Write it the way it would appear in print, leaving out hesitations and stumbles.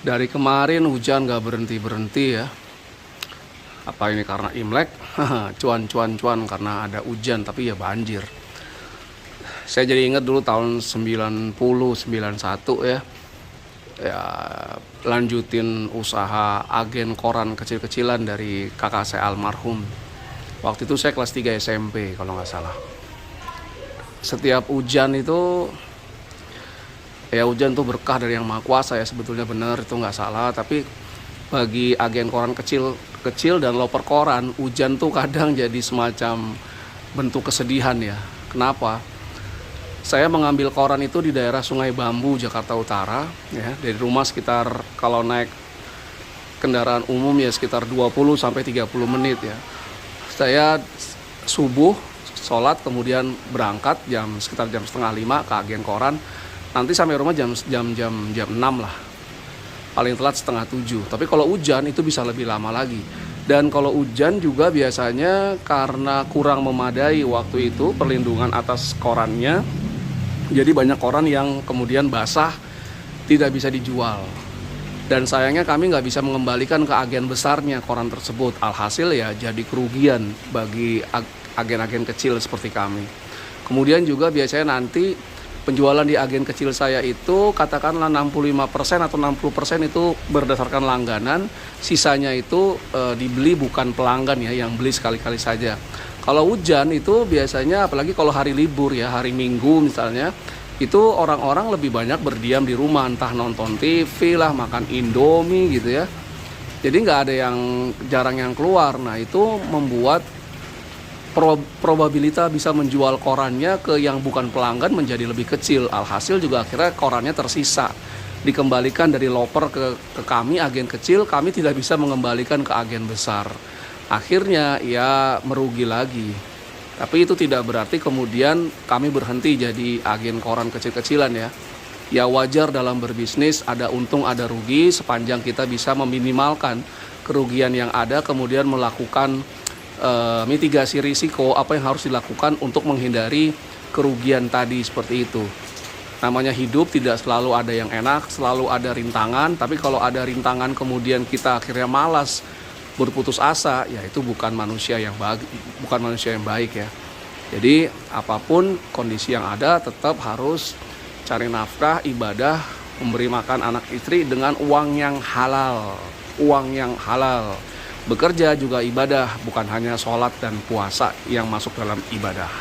Dari kemarin hujan gak berhenti-berhenti ya. Apa ini karena Imlek? Cuan karena ada hujan tapi ya banjir. Saya jadi ingat dulu tahun 90, 91 ya. Ya lanjutin usaha agen koran kecil-kecilan dari kakak saya almarhum. Waktu itu saya kelas 3 SMP kalau nggak salah. Setiap hujan itu ya hujan tuh berkah dari Yang Maha Kuasa ya, sebetulnya benar itu nggak salah. Tapi bagi agen koran kecil dan loper koran, hujan tuh kadang jadi semacam bentuk kesedihan ya. Kenapa? Saya mengambil koran itu di daerah Sungai Bambu, Jakarta Utara ya. Dari rumah sekitar kalau naik kendaraan umum ya sekitar 20 sampai 30 menit ya. Saya subuh sholat kemudian berangkat sekitar jam setengah 5 ke agen koran. Nanti sampai rumah jam 6 lah. Paling telat setengah 7. Tapi kalau hujan itu bisa lebih lama lagi. Dan kalau hujan juga biasanya karena kurang memadai waktu itu perlindungan atas korannya, jadi banyak koran yang kemudian basah tidak bisa dijual. Dan sayangnya kami nggak bisa mengembalikan ke agen besarnya koran tersebut. Alhasil ya jadi kerugian bagi agen-agen kecil seperti kami. Kemudian juga biasanya nanti penjualan di agen kecil saya itu katakanlah 65% atau 60% itu berdasarkan langganan. Sisanya itu dibeli bukan pelanggan ya, yang beli sekali-kali saja. Kalau hujan itu biasanya apalagi kalau hari libur ya, hari Minggu misalnya, itu orang-orang lebih banyak berdiam di rumah, entah nonton TV lah, makan Indomie gitu ya. Jadi nggak ada jarang yang keluar. Nah itu membuat probabilitas bisa menjual korannya ke yang bukan pelanggan menjadi lebih kecil. Alhasil juga akhirnya korannya tersisa, dikembalikan dari loper ke kami agen kecil, kami tidak bisa mengembalikan ke agen besar. Akhirnya ya merugi lagi. Tapi itu tidak berarti kemudian kami berhenti jadi agen koran kecil-kecilan ya. Ya wajar dalam berbisnis, ada untung ada rugi, sepanjang kita bisa meminimalkan kerugian yang ada, kemudian melakukan mitigasi risiko apa yang harus dilakukan untuk menghindari kerugian tadi seperti itu. Namanya hidup tidak selalu ada yang enak, selalu ada rintangan, tapi kalau ada rintangan kemudian kita akhirnya malas, berputus asa, ya itu bukan manusia yang baik ya. Jadi apapun kondisi yang ada tetap harus cari nafkah, ibadah, memberi makan anak istri dengan uang yang halal. Bekerja juga ibadah, bukan hanya sholat dan puasa yang masuk dalam ibadah.